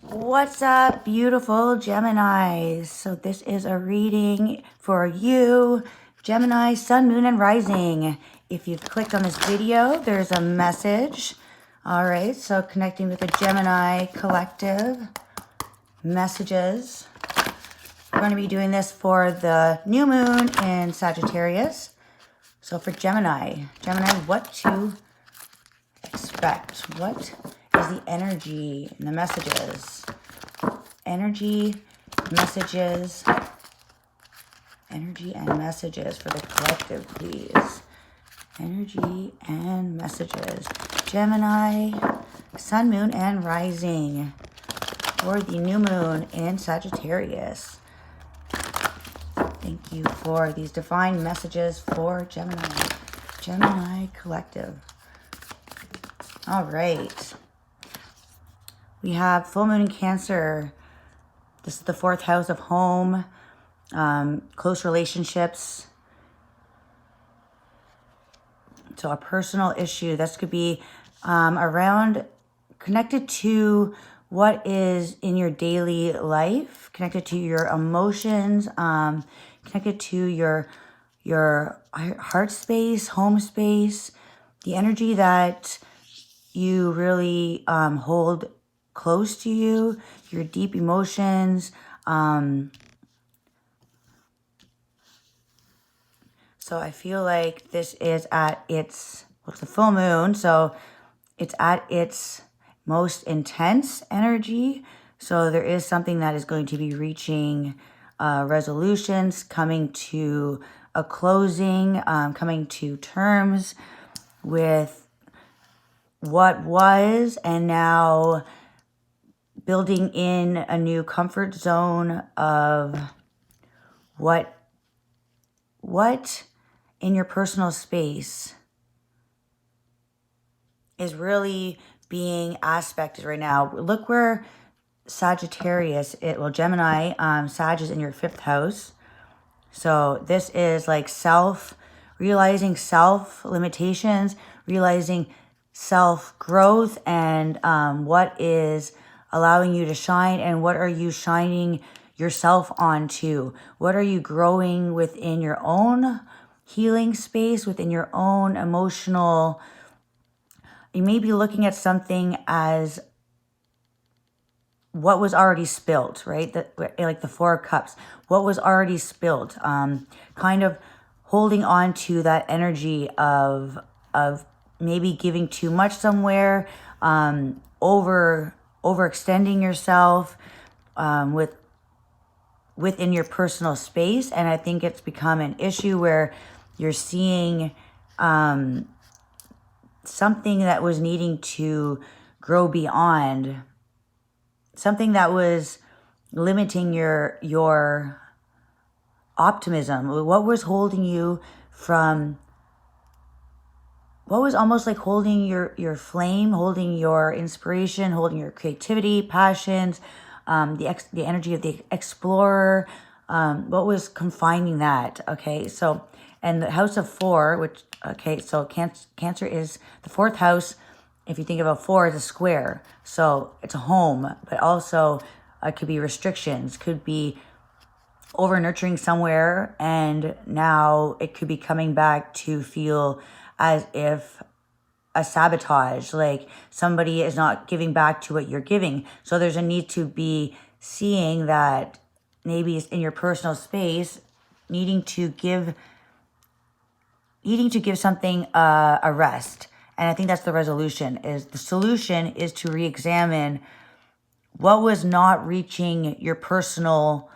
What's up, beautiful Gemini? So this is a reading for you, Gemini, Sun, Moon, and Rising. If you've clicked on this video, there's a message. All right, so connecting with the Gemini collective, messages. We're going to be doing this for the new moon in Sagittarius. So for Gemini, what to expect? What is the energy and the messages? Energy and messages for the collective, please. Energy and messages. Gemini, Sun, Moon, and Rising for the new moon in Sagittarius. Thank you for these divine messages for Gemini collective. All right. We have full moon in Cancer. This is the 4th house of home, close relationships. So a personal issue. This could be around, connected to what is in your daily life, connected to your emotions, connected to your heart space, home space, the energy that you really hold close to you, your deep emotions. So I feel like this is at its, well, it's the full moon, so it's at its most intense energy. So there is something that is going to be reaching resolutions, coming to a closing, coming to terms with what was, and now building in a new comfort zone of what in your personal space is really being aspected right now. Look where Sagittarius, Gemini, Sag is in your 5th house. So this is like realizing self limitations, realizing self-growth, and what is allowing you to shine, and what are you shining yourself onto? What are you growing within your own healing space, within your own emotional? You may be looking at something as what was already spilled, right? Like the 4 of Cups, what was already spilled, kind of holding on to that energy of maybe giving too much somewhere, overextending yourself within your personal space. And I think it's become an issue where you're seeing something that was needing to grow beyond, something that was limiting your optimism. What was holding you from, what was almost like holding your flame, holding your inspiration, holding your creativity, passions, the energy of the explorer. What was confining that? Okay, so, and the house of 4, which, okay, so Cancer is the 4th house. If you think about 4 as a square, so it's a home, but also it could be restrictions, could be over nurturing somewhere, and now it could be coming back to feel as if a sabotage, like somebody is not giving back to what you're giving. So there's a need to be seeing that maybe it's in your personal space, needing to give something a rest. And I think that's the resolution. Is the solution is to re-examine what was not reaching your personal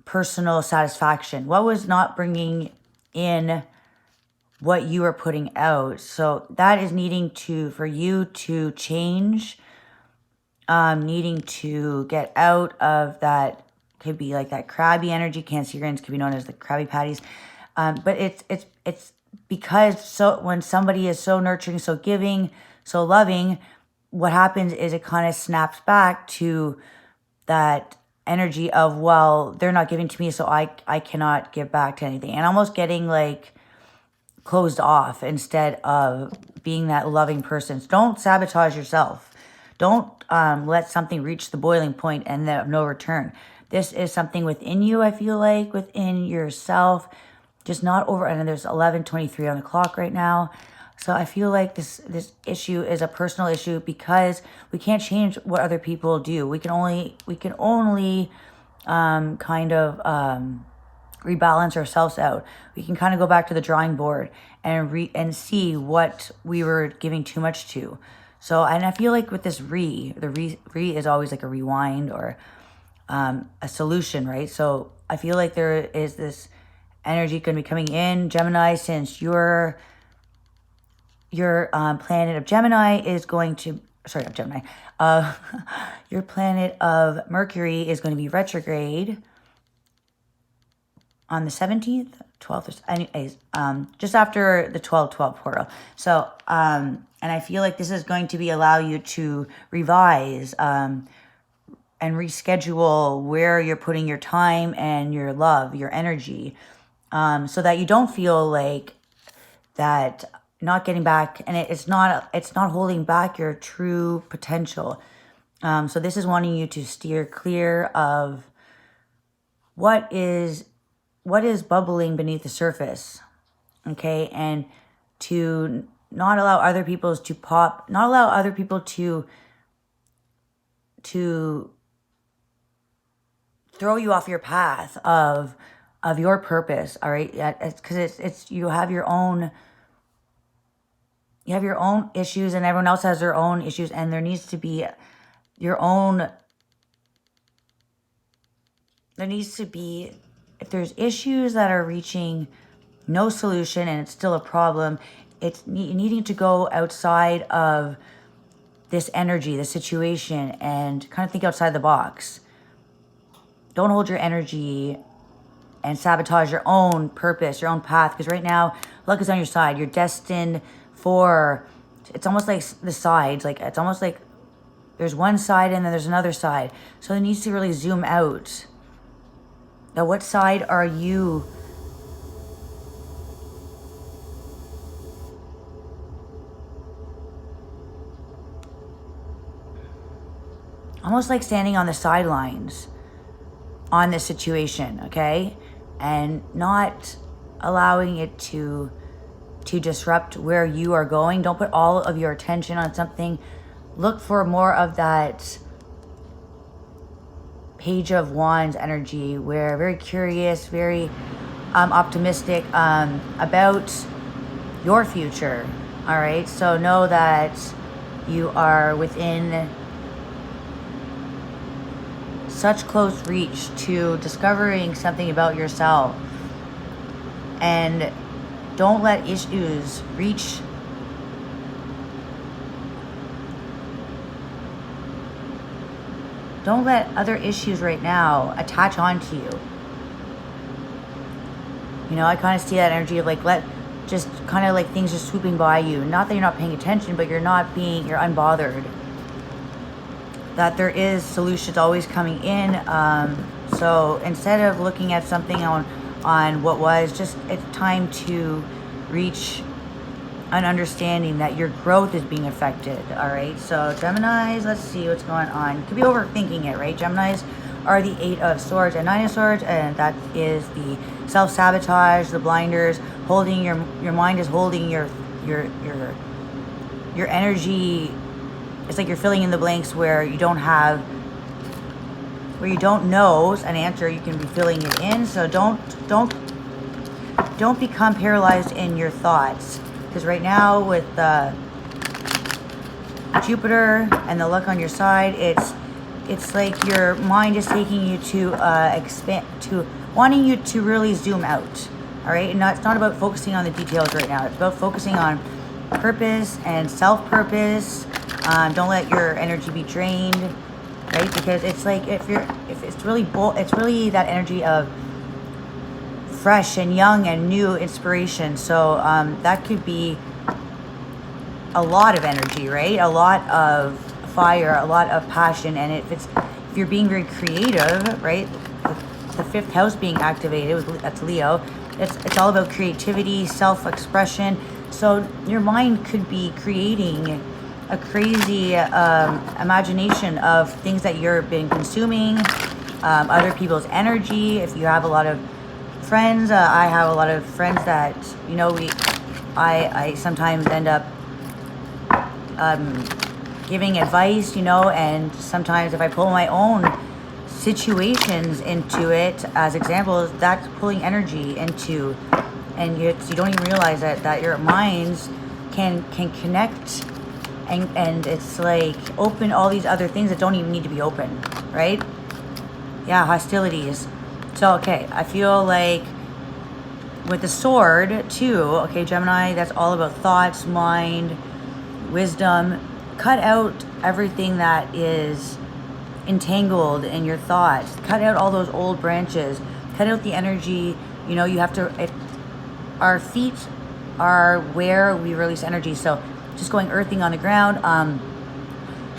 satisfaction, what was not bringing in what you are putting out. So that is needing for you to change, needing to get out of that. Could be like that crabby energy. Cancerians could be known as the Krabby Patties. But it's because when somebody is so nurturing, so giving, so loving, what happens is it kind of snaps back to that energy of, well, they're not giving to me, so I cannot give back to anything. And almost getting like closed off instead of being that loving person. Don't sabotage yourself. Don't let something reach the boiling point and then no return. This is something within you, I feel like, within yourself. Just not over, and there's 11:23 on the clock right now. So I feel like this issue is a personal issue because we can't change what other people do. We can only kind of rebalance ourselves out. We can kind of go back to the drawing board and see what we were giving too much to. So, and I feel like with this the re is always like a rewind or a solution, right? So I feel like there is this energy going to be coming in, Gemini, since your planet of Gemini is going to, sorry, not Gemini, your planet of Mercury is going to be retrograde on the 17th, 12th, anyways, just after the 12/12 portal. So, and I feel like this is going to allow you to revise and reschedule where you're putting your time and your love, your energy, so that you don't feel like that not getting back, and it's not holding back your true potential. So this is wanting you to steer clear of what is bubbling beneath the surface, okay, and to not allow other people to not allow other people to throw you off your path of your purpose. All right, because it's you have your own issues, and everyone else has their own issues, and there needs to be if there's issues that are reaching no solution and it's still a problem, it's needing to go outside of this energy, the situation, and kind of think outside the box. Don't hold your energy and sabotage your own purpose, your own path, because right now, luck is on your side. You're destined for, it's almost like the sides, like it's almost like there's one side and then there's another side. So it needs to really zoom out. Now, what side are you? Almost like standing on the sidelines on this situation, okay? And not allowing it to disrupt where you are going. Don't put all of your attention on something. Look for more of that Page of Wands energy, where very curious, very optimistic about your future. All right, so know that you are within such close reach to discovering something about yourself, and don't let issues reach. Don't let other issues right now attach onto you. You know, I kind of see that energy of like, just kind of like things just swooping by you. Not that you're not paying attention, but you're unbothered. That there is solutions always coming in. So instead of looking at something on what was, just it's time to reach an understanding that your growth is being affected. All right, so Geminis, let's see what's going on. You could be overthinking it, right? Geminis are the 8 of Swords and 9 of Swords, and that is the self-sabotage, the blinders, holding your mind is holding your energy. It's like you're filling in the blanks where you don't know an answer. You can be filling it in. So don't become paralyzed in your thoughts. Because right now with Jupiter and the luck on your side, it's like your mind is taking you to wanting you to really zoom out. All right, and it's not about focusing on the details right now. It's about focusing on purpose and self-purpose. Don't let your energy be drained, right? Because it's like if it's really it's really that energy of fresh and young and new inspiration. So that could be a lot of energy, right? A lot of fire, a lot of passion. And if you're being very creative, right? The 5th house being activated, that's Leo. It's all about creativity, self-expression. So your mind could be creating a crazy imagination of things that you've been consuming, other people's energy. If you have a lot of friends, I have a lot of friends that, you know, I sometimes end up giving advice, you know, and sometimes if I pull my own situations into it as examples, that's pulling energy into, and you don't even realize that your minds can connect, and it's like open all these other things that don't even need to be open, right? Yeah, hostilities. So okay, I feel like with the sword too, okay, Gemini, that's all about thoughts, mind, wisdom. Cut out everything that is entangled in your thoughts. Cut out all those old branches. Cut out the energy. You know, you have to, our feet are where we release energy. So just going earthing on the ground.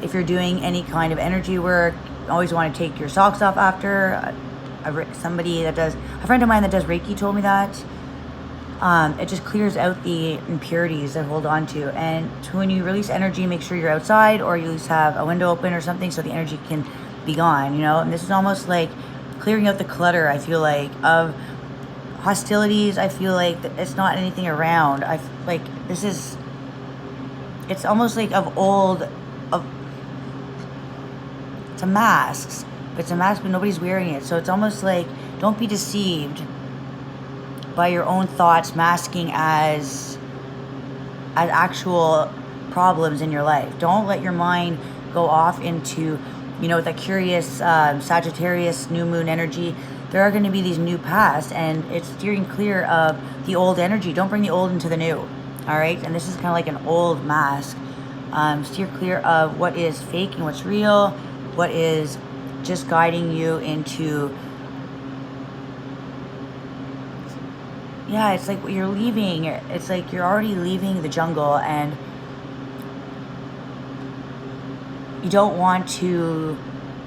If you're doing any kind of energy work, you always want to take your socks off after. Somebody that does, a friend of mine that does Reiki told me that. It just clears out the impurities that hold on to. And when you release energy, make sure you're outside, or you at least have a window open or something so the energy can be gone, you know. And this is almost like clearing out the clutter, I feel like, of hostilities. I feel like it's not anything around. I like this is, it's almost like it's a mask. It's a mask, but nobody's wearing it. So it's almost like, don't be deceived by your own thoughts masking as actual problems in your life. Don't let your mind go off into, you know, the curious Sagittarius new moon energy. There are going to be these new paths, and it's steering clear of the old energy. Don't bring the old into the new. All right, and this is kind of like an old mask. Steer clear of what is fake and what's real, what is just guiding you into, yeah, it's like you're leaving. It's like you're already leaving the jungle, and you don't want to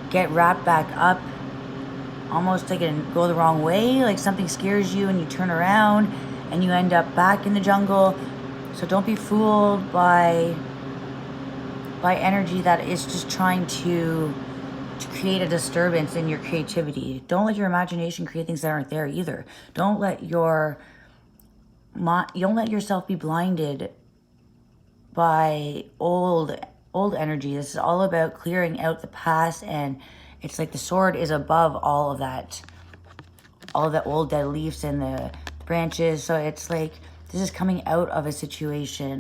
get wrapped back up, almost like and go the wrong way. Like something scares you and you turn around and you end up back in the jungle. So don't be fooled by energy that is just trying to create a disturbance in your creativity. Don't let your imagination create things that aren't there either. Don't let yourself be blinded by old energy. This is all about clearing out the past, and it's like the sword is above all of that, all of the old dead leaves and the branches. So it's like this is coming out of a situation